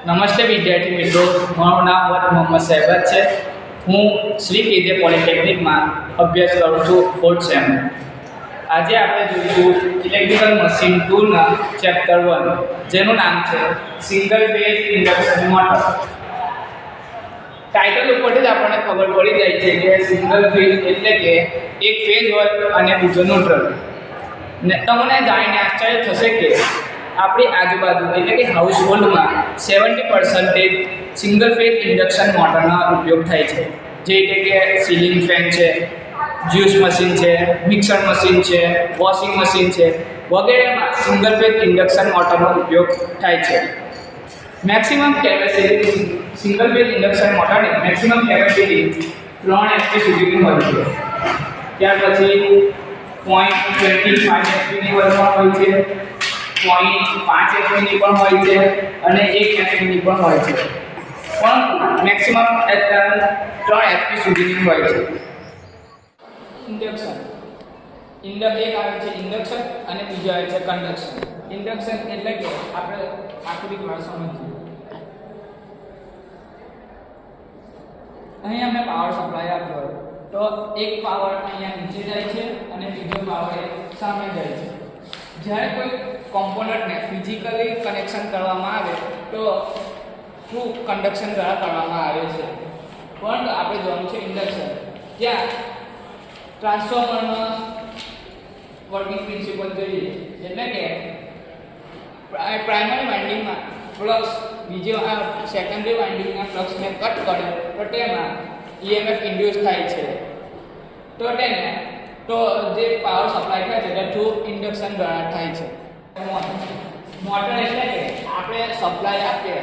નમસ્તે વિદ્યાર્થી મિત્રો, મારું નામ મોહમ્મદ સૈબત છે. હું શ્રી કેજે પોલિટેકનિકમાં અભ્યાસ કરું છું 4th સેમ. આજે આપણે જોઈશું ઇલેક્ટ્રિકલ મશીન 2ના ચેપ્ટર 1 જેનું નામ છે single phase induction motor. Title ઉપરથી જ આપણને ખબર પડી જાય છે કે સિંગલ ફેઝ એટલે કે એક ફેઝ હોય અને બીજો ન્યુટ્રલ. ને તમને જાણીને આશ્ચર્ય થશે કે આપણી આજુબાજુ એટલે કે હાઉસહોલ્ડમાં 70% સિંગલ ફેઝ ઇન્ડક્શન મોટરનો ઉપયોગ થાય છે. જે કે સીલિંગ ફેન છે, જ્યુસ મશીન છે, મિક્સર મશીન છે, વોશિંગ મશીન છે વગેરેમાં સિંગલ ફેઝ ઇન્ડક્શન મોટરનો ઉપયોગ થાય છે. Maximum capacity single phase induction મોટરની મેક્સિમમ કેપેસિટી 3 HP સુધીની હોય છે. ત્યાર પછી 0.25 HP ની પણ હોય છે, 0.5 HP ની પણ હોય છે અને 1 HP ની પણ હોય છે. પણ મેક્સિમમ 3 HP સુધીની હોય છે. ઇન્ડક્શન એક આવે છે ઇન્ડક્શન અને બીજો આવે છે કન્ડક્શન. ઇન્ડક્શન એટલે કે આપણે આકૃતિમાં સમજીએ. અહીં અમે પાવર સપ્લાય આપ્યો તો એક પાવર અહીંયા નીચે જાય છે અને બીજો પાવર સામે જાય છે. જ્યારે કોઈ કોમ્પોનન્ટને ફિઝિકલી કનેક્શન કરવામાં આવે તો થ્રુ કન્ડક્શન દ્વારા કરવામાં આવે છે. પરંતુ આપણે જોવાનું છે ઇન્ડક્શન, જ્યાં ટ્રાન્સફોર્મરનો વર્કિંગ પ્રિન્સિપલ જોઈએ. એટલે કે પ્રાઇમરી વાઇન્ડિંગમાં ફ્લક્સ બીજો સેકન્ડરી વાઇન્ડિંગના ફ્લક્સને કટ કરે તો તેમાં EMF ઇન્ડ્યુસ થાય છે. તો જે પાવર સપ્લાય થાય છે તે થ્રુ ઇન્ડક્શન દ્વારા થાય છે. મોટર એટલે કે આપણે સપ્લાય આપીએ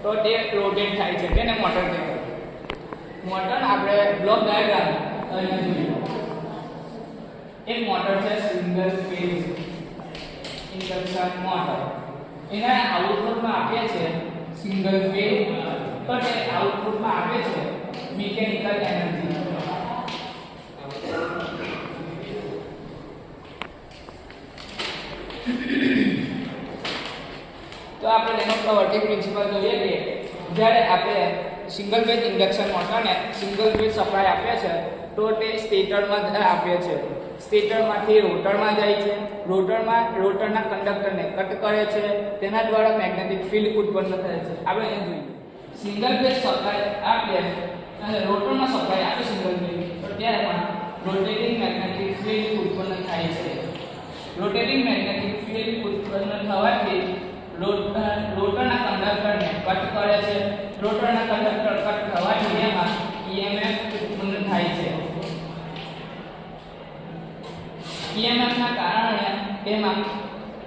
તો તે રોટેટ થાય છે, તેને મોટર કહેવાય. મોટર આપણે બ્લોક ડાયાગ્રામ અહીં જોઈએ. એક મોટર છે સિંગલ ફેઝ ઇન્ડક્શન મોટર. એના આઉટપુટમાં આપે છે સિંગલ ફેઝ, તો તે આઉટપુટમાં આપે છે મિકેનિકલ એનર્જી. તો આપણે તેનો વર્કિંગ પ્રિન્સિપલ જોઈએ કે જ્યારે આપણે સિંગલ ફેઝ ઇન્ડક્શન મોટરને સિંગલ ફેઝ સપ્લાય આપે છે તો તે સ્ટેટરમાં આપે છે. સ્ટેટરમાંથી રોટરમાં જાય છે. રોટરના કંડક્ટરને કટ કરે છે. તેના દ્વારા મેગ્નેટિક ફિલ્ડ ઉત્પન્ન થાય છે. આપણે અહીં જોઈએ સિંગલ ફેઝ સપ્લાય આપે અને રોટરમાં સપ્લાય આપે સિંગલ ફેઝ, તો ત્યારમાં રોટેટિંગ મેગ્નેટિક ફિલ્ડ ઉત્પન્ન થાય છે. રોટેટિંગ મેગ્નેટિક ફિલ્ડ ઉત્પન્ન થવાથી રોટરના કંડક્ટરને કટ કરે છે. રોટરના કંડક્ટર કટ થવાથી એમાં EMF ઉત્પન્ન થાય છે. EMF ના કારણે તેમાં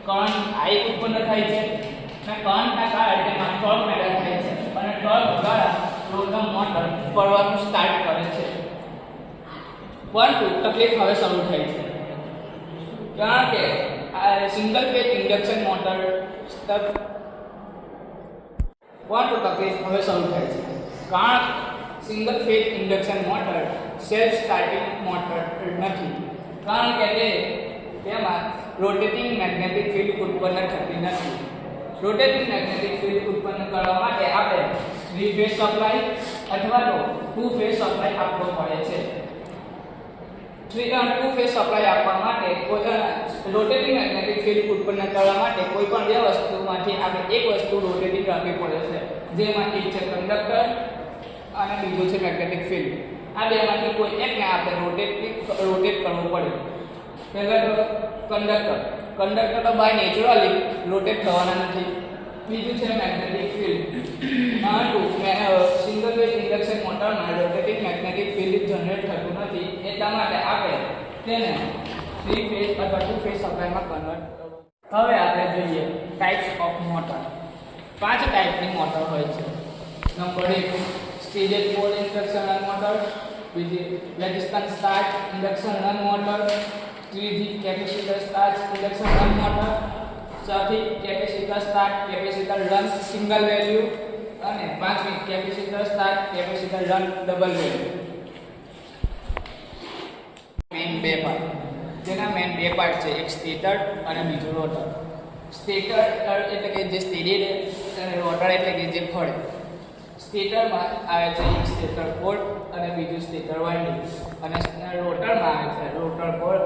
કરંટ I ઉત્પન્ન થાય છે અને કરંટના કારણે તેમાં ટોર્ક પેદા થાય છે અને ટોર્ક દ્વારા રોટર મોટર ફરવાનું સ્ટાર્ટ કરે છે. પરંતુ તકલીફ હવે શરૂ થાય છે, કારણ કે single phase induction motor single phase induction motor self starting motor નથી, કારણ કે તેમાં રોટેટિંગ મેગ્નેટિક ફિલ્ડ ઉત્પન્ન થતી નથી. રોટેટિંગ મેગ્નેટિક ફિલ્ડ ઉત્પન્ન કરવા માટે આપણે 3 ફેઝ સપ્લાય અથવા તો 2 ફેઝ સપ્લાય આપવો પડે છે. 2 ફેઝ સપ્લાય આપવા માટે રોટેટિંગ મેગ્નેટિક ફિલ્ડ ઉત્પન્ન કરવા માટે કોઈ પણ બે વસ્તુમાંથી આપણે એક વસ્તુ રોટેટિંગ રાખવી પડે છે, જેમાં એક છે કંડક્ટર અને બીજું છે મેગ્નેટિક ફિલ્ડ. આ બેમાંથી કોઈ એકને આપણે રોટેટ કરવું પડે. પહેલા તો કંડક્ટર તો બાય નેચરલી રોટેટ થવાના નથી. બીજું છે magnetic field. Single phase induction મોટરમાં રોટેટિંગ મેગ્નેટિક ફિલ્ડ જનરેટ થતું નથી, એટલા માટે આપણે તેને 3 ફેઝ અથવા 2 ફેઝ સપ્લાયમાં કન્વર્ટ કરવું. હવે આપણે જોઈએ ટાઇપ્સ ઓફ મોટર. 5 ટાઈપની મોટર હોય છે. Number 1 shaded pole induction run motor, બીજી resistance start induction run motor, ત્રીજી capacitor start induction run motor, ચોથી capacitor start capacitor run single value અને પાંચમી capacitor start capacitor run double value. જેના main બે પાર્ટ છે, એક સ્ટેટર અને બીજું રોટર. સ્ટેટર એટલે કે જે સ્ટેટેડ રોટર એટલે કે જે ફળે. સ્ટેટરમાં આવે છે એક સ્ટેટર પોલ અને બીજું સ્ટેટર વાઇન્ડિંગ, અને રોટરમાં આવે છે રોટર પોલ